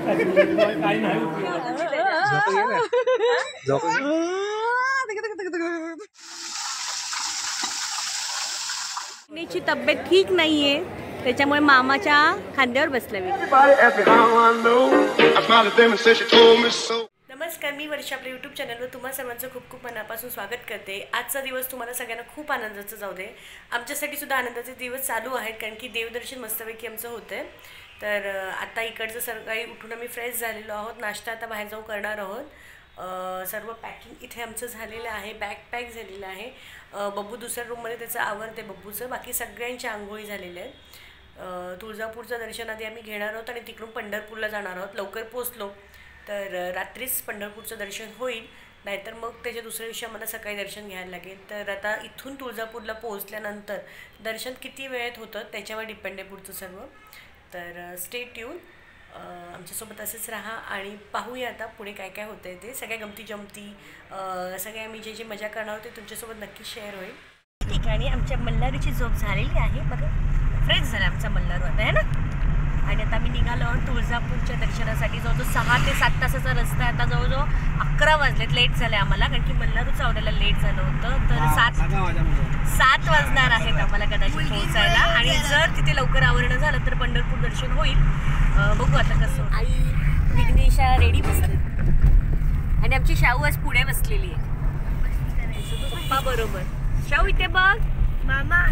ची तब्येत ठीक नाहीये, त्याच्यामुळे मामाच्या खांद्यावर बसले मी. नमस्कार, मी वर्षा. आपल्या यूट्यूब चॅनलवर तुम्हा सर्वांचं खूप खूप मनापासून स्वागत करते. आजचा दिवस तुम्हाला सगळ्यांना खूप आनंदाचा जाऊ दे. आमच्यासाठी सुद्धा आनंदाचे दिवस चालू आहेत, कारण की देवदर्शन मस्तपैकी आमचं होतं आहे. तर आता इकडचं सकाळी उठून आम्ही फ्रेश झालेलो आहोत. नाश्ता आता बाहेर जाऊन करणार आहोत. सर्व पॅकिंग इथे आमचं झालेलं आहे, बॅग पॅक झालेलं आहे. बब्बू दुसऱ्या रूममध्ये त्याचं आवरते बब्बूचं. बाकी सगळ्यांची आंघोळी झालेल्या आहेत. तुळजापूरचं दर्शन आधी आम्ही घेणार आहोत आणि तिकडून पंढरपूरला जाणार आहोत. लवकर पोचलो तर रात्रीच पंढरपूरचं दर्शन होईल, नाहीतर मग त्याच्या दुसऱ्या दिवशी आम्हाला सकाळी दर्शन घ्यायला लागेल. तर आता इथून तुळजापूरला पोहोचल्यानंतर दर्शन किती वेळेत होतं त्याच्यावर डिपेंड आहे पुढचं सर्व. तर स्टे ट्यून, आमच्यासोबत असेच राहा आणि पाहूया आता पुढे काय काय होतं आहे ते. सगळ्या गमती जमती, सगळे आम्ही जे मजा करणार होते तुमच्यासोबत नक्की शेअर होईल. ठिकाणी आमच्या मल्हारीची झोप झालेली आहे बघा. फ्रेश झाला आमचा मल्हारू आता आहे ना. आणि आता आम्ही निघालो तुळजापूरच्या दर्शनासाठी. जवळजवळ 6 ते 7 तासाचा रस्ता आहे. आता जवळजवळ 11 वाजलेत. लेट झालं आहे आम्हाला, कारण की मल्हारू चावल्याला लेट झालं होतं. तर 7 वाजणार आहेत आम्हाला कदाचित पोहोचायला. आणि जर तिथे लवकर आवरणं झालं तर पंढरपूर दर्शन होईल. बघू आता कसं. आई विघ्नेशा रेडी बसली आणि आमची शाहू आज पुढे बसलेली आहे पप्पा बरोबर. शाहू इथे बघ. मामा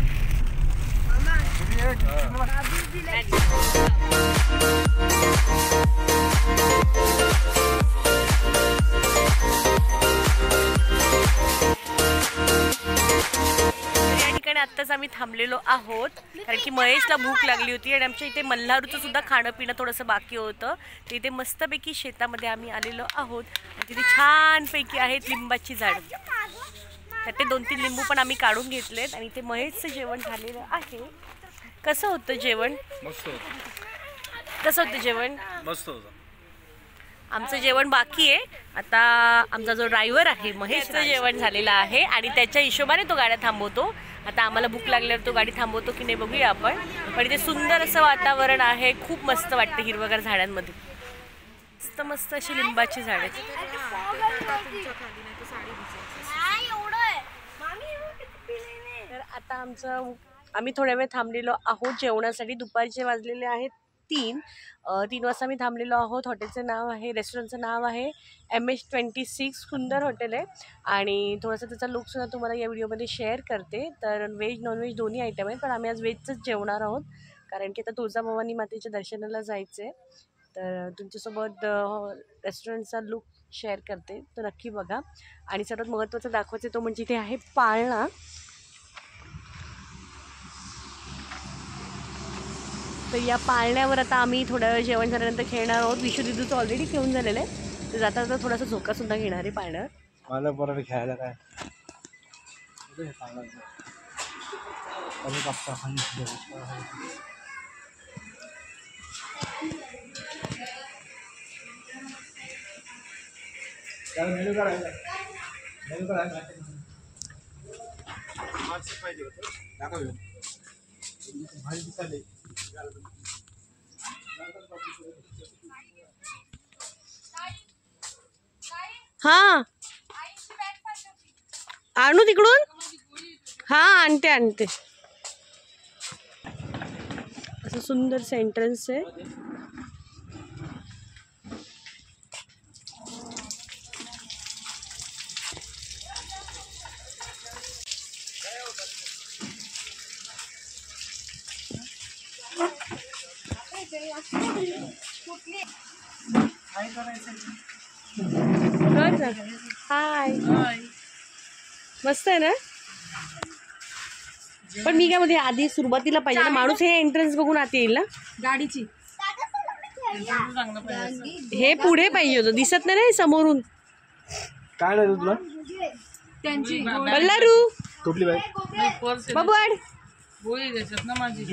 आत्ताच आम्ही थांबलेलो आहोत, कारण की महेशला भूक लागली होती आणि आमच्या इथे मल्हारूचं सुद्धा खाणं पिणं थोडंसं बाकी होतं. तर इथे मस्तपैकी शेतामध्ये आम्ही आलेलो आहोत. तिथे छानपैकी आहेत लिंबाची झाडं. तर ते 2-3 लिंबू पण आम्ही काढून घेतलेत. आणि इथे महेशचं जेवण झालेलं आहे. कसं होतं जेवण? मस्त होतं. कसं होतं जेवण? मस्त होतं. आमचं जेवण बाकी आहे. आता आमचा जो ड्रायव्हर आहे महेशचं जेवण झालेलं आहे आणि त्याच्या हिशोबाने तो गाड्या थांबवतो. आता आम्हाला भूक लागल्यावर तो गाडी थांबवतो की नाही बघूया आपण. पण इथे सुंदर असं वातावरण आहे. खूप मस्त वाटतं हिरवगार झाडांमध्ये. मस्त मस्त अशी लिंबाची झाडे. तर आता आम्ही थोड्या वेळ थांबलेलो आहोत जेवणासाठी. दुपारचे वाजलेले आहेत 3 वाजता आम्ही थांबलेलो आहोत. हॉटेलचं नाव आहे, रेस्टॉरंटचं नाव आहे MH26. सुंदर हॉटेल आहे आणि थोडासा त्याचा लुकसुद्धा तुम्हाला या व्हिडिओमध्ये शेअर करते. तर व्हेज नॉनव्हेज दोन्ही आयटम आहेत, पण आम्ही आज व्हेजचंच जेवणार आहोत, कारण की आता तुळजाभवानी मातेच्या दर्शनाला जायचं आहे. तर तुमच्यासोबत रेस्टॉरंटचा लुक शेअर करते, तर नक्की बघा. आणि सर्वात महत्त्वाचं दाखवायचं तो म्हणजे इथे आहे पाळणा. तर या पाळण्यावर आता आम्ही थोड्या वेळ जेवण झाल्यानंतर खेळणार आहोत. विश्वदिदूचं ऑलरेडी खेळून झालेलं आहे. तर जाता जाता थोडासा झोकासुद्धा घेणार आहे पाळण्यावर. मला बरं खेळायला काय पाहिजे होतं. हा आणू तिकडून. हा आणते. असं सुंदर एंट्रन्स आहे. हाय, मस्त आहे ना. पण मी काय म्हणते, आधी सुरुवातीला पाहिजे ना माणूस हे एंट्रन्स बघून आत येईल ना गाडीची. हे पुढे पाहिजे होतं, दिसत नाही ना समोरून. काय नाही तुला त्यांची बल्लारू कुठली बाई बबड गोळी देतात ना माझी.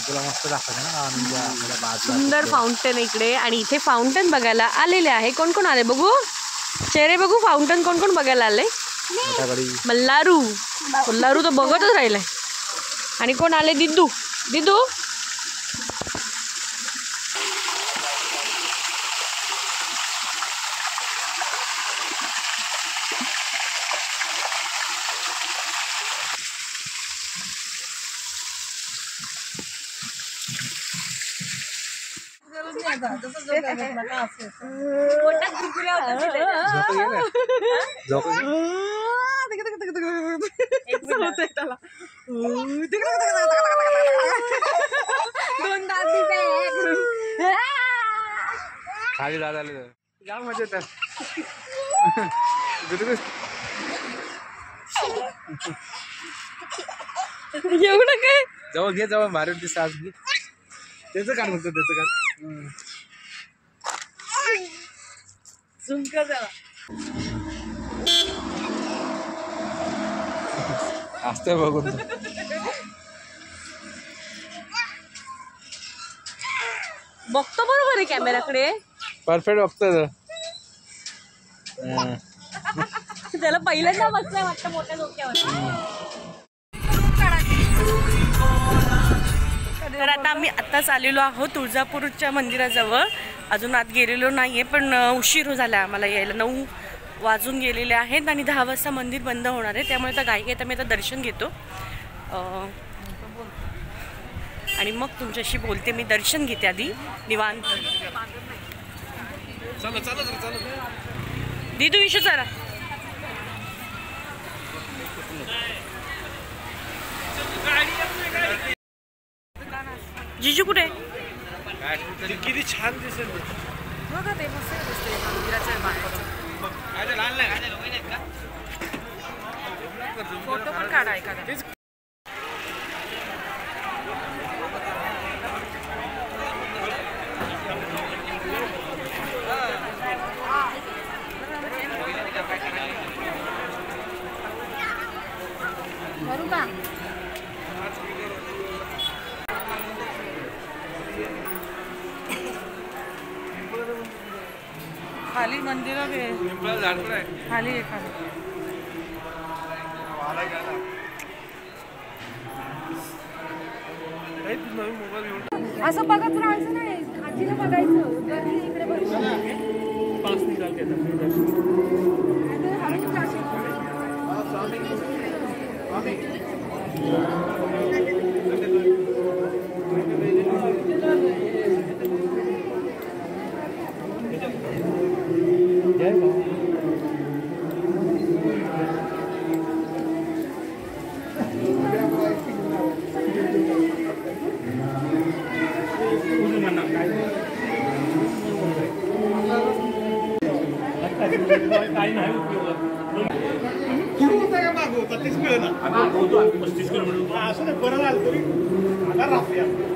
तुला मस्त दाखवते ना बाजूला सुंदर फाउंटन इकडे. आणि इथे फाउंटन बघायला आलेले आहे. कोण कोण आले बघू चेहरे बघू. फाउंटन कोण कोण बघायला आले? मल्लारू. मल्लारू तर बघतच राहिलाय. आणि कोण आले? दिदू. दिदू खाली दादा जाम मजा येतात. एवढं काय? जवळ घे जवळ भारी दिसत आज घे. त्याचं काढ म्हणतो त्याचं काढ. असते बघून बघतो बरोबर आहे कॅमेराकडे. परफेक्ट बघतो. त्याला पहिल्यांदा बसलाय वाटतं मोठ्या डोक्यावर. तर आता आम्ही आत्ताच आलेलो आहोत तुळजापूरच्या मंदिराजवळ. अजून आत गेलेलो नाहीये पण उशीर झाला आम्हाला यायला. 9 वाजून गेलेले आहेत आणि 10 वाजता मंदिर बंद होणार आहे. त्यामुळे आता घाई घेता मी आता दर्शन घेतो आणि मग तुमच्याशी बोलते. मी दर्शन घेते आधी निवांत. दीदू विषय चला. जिजू कुठे? किती छान दिसेल बघा ते मस्त दिसते मंदिराच्या बाहेर. फोटो पण काढा एखादा. करू का? खाली मंदिर खाली आहे खाली. असं बघत राहायचं नाही. आजीला बघायचं. इकडे पास निकाल के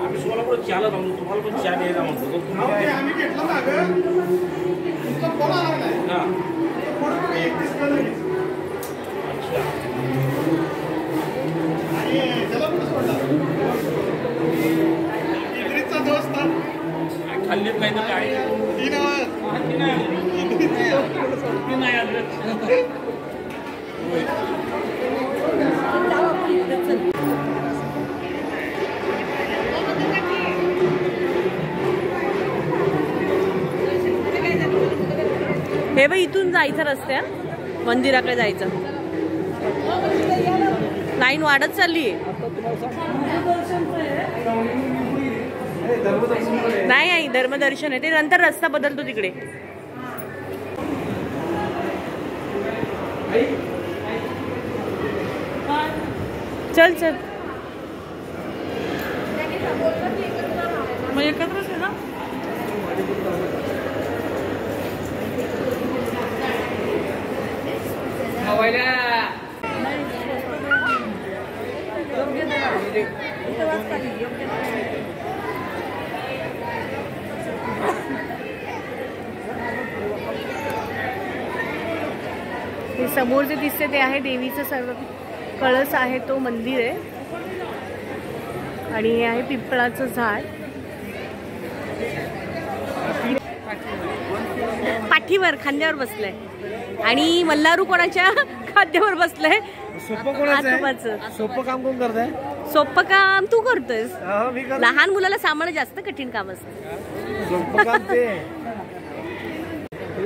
आम्ही सोलापूर चहाला जाऊन तुम्हाला पण चहा द्यायला म्हणतो. आम्ही घेतला खाल्ली नाही तर काय हे बाई इथून जायचं रस्त्या मंदिराकडे जायचं. लाईन वाढत चालली आहे. नाही आई धर्मदर्शन आहे ते नंतर रस्ता बदलतो तिकडे. चल चल मग एकत्रच आहे ना. समोर जे दिसते ते आहे देवीचं सर्व कळस आहे तो मंदिर आहे आणि हे आहे पिंपळाचं झाड. पाठीवर खांद्यावर बसलंय आणि मल्हारू कोणाच्या खांद्यावर बसलंय. सोपं कोणाचं? सोपं काम कोण करताय? सोपं काम तू करतोयस. मी करतो. लहान मुलाला सांभाळणं जास्त कठीण काम असतं. सोपं काम ते.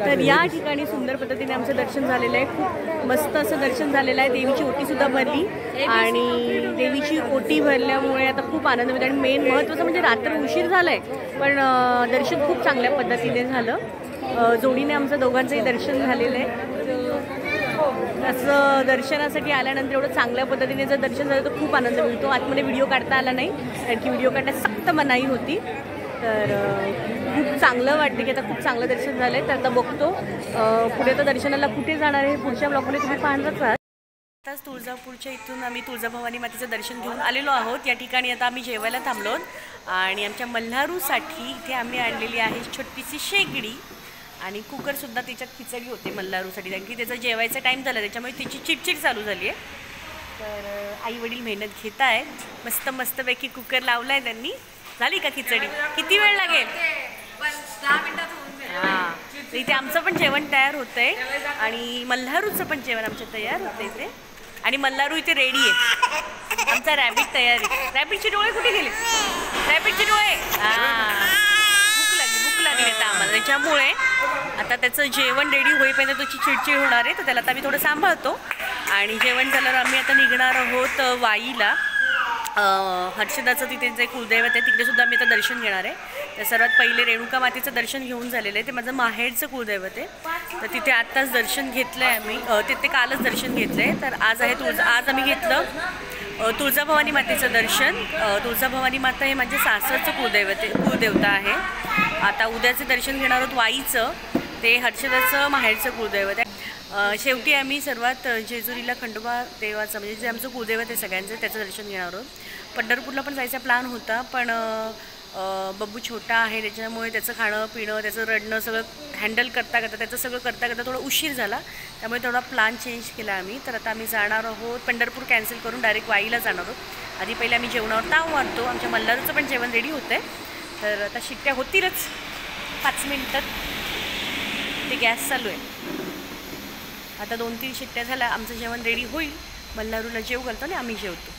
तर या ठिकाणी सुंदर पद्धतीने आमचं दर्शन झालेलं आहे. खूप मस्त असं दर्शन झालेलं आहे. देवीची ओटी सुद्धा भरली आणि देवीची ओटी भरल्यामुळे आता खूप आनंद मिळतो. आणि मेन महत्त्वाचं म्हणजे रात्र उशीर झालाय पण दर्शन खूप चांगल्या पद्धतीने झालं. जोडीने आमचं दोघांचंही दर्शन झालेलं आहे. असं दर्शनासाठी आल्यानंतर एवढं चांगल्या पद्धतीने जर दर्शन झालं तर खूप आनंद मिळतो. आतमध्ये व्हिडिओ काढता आला नाही कारण की व्हिडिओ काढण्यास सक्त मनाई होती. तर खूप चांगलं वाटतं की आता खूप चांगलं दर्शन झालं आहे. तर आता बघतो पुढे तर दर्शनाला कुठे जाणार आहे पुढच्या ब्लॉगमध्ये तुम्ही पाहणारच आहात. आताच तुळजापूरच्या इथून आम्ही तुळजाभवानी मातेचं दर्शन घेऊन आलेलो आहोत. या ठिकाणी आता आम्ही जेवायला थांबलो आणि आमच्या मल्हारूसाठी इथे आम्ही आणलेली आहे छोटीशी शेगडी आणि कुकरसुद्धा त्याच्यात खिचडी होते मल्हारूसाठी कारण की त्याचा जेवायचा टाईम झाला त्याच्यामुळे त्याची चिडचिड चालू झाली आहे. तर आई वडील मेहनत घेत आहेत. मस्तपैकी कुकर लावला आहे त्यांनी. झाली का खिचडी? किती वेळ लागेल? 10 मिनिटात. हां इथे आमचं पण जेवण तयार होतं आहे आणि मल्हारूचं पण जेवण आमचं तयार होतं इथे. आणि मल्हारू इथे रेडी आहे. आमचा रॅबिट तयार आहे. रॅबिटचे डोळे कुठे गेले? रॅबिटचे डोळे भूक लागली आता आम्हाला त्याच्यामुळे आता त्याचं जेवण रेडी होईपर्यंत त्याची चिडचिड होणार आहे. तर त्याला आता आम्ही थोडं सांभाळतो आणि जेवण झाल्यावर आम्ही आता निघणार आहोत वाईला. हर्षदाचं तिथे जे कुलदैवत आहे तिकडे सुद्धा आम्ही आता दर्शन घेणार आहे. तर सर्वात पहिले रेणुका मातेचं दर्शन घेऊन झालेलं आहे. ते माझं माहेरचं कुलदैवत आहे. तर तिथे आत्ताच दर्शन घेतलं आहे आम्ही. तिथे कालच दर्शन घेतलं आहे. तर आज आहे आज आम्ही घेतलं तुळजाभवानी मातेचं दर्शन. तुळजाभवानी माता हे माझे सासरचं कुलदेवता आहे. आता उद्याचं दर्शन घेणार आहोत वाईचं. ते हर्षदाचं माहेरचं कुलदैवत आहे. शेवटी आम्ही सर्वात जेजुरीला खंडोबा देवाचं म्हणजे जे आमचं कुलदैवत आहे सगळ्यांचं त्याचं दर्शन घेणार आहोत. पंढरपूरला पण जायचा प्लॅन होता पण बब्बू छोटा आहे त्याच्यामुळे त्याचं खाणं पिणं त्याचं रडणं सगळं हँडल करता थोडा उशीर झाला. त्यामुळे थोडा प्लॅन चेंज केला आम्ही. तर आता आम्ही जाणार आहोत पंढरपूर कॅन्सल करून डायरेक्ट वाईला जाणार आहोत. आधी पहिले आम्ही जेवणावर ताव मारतो. आमच्या मल्हारूचं पण जेवण रेडी होतं आहे. तर आता शिट्ट्या होतीलच 5 मिनिटात. ते गॅस चालू आहे. आता 2-3 शिट्ट्या झाल्या आमचं जेवण रेडी होईल. मल्हारूला जेव घालतो आणि आम्ही जेवतो.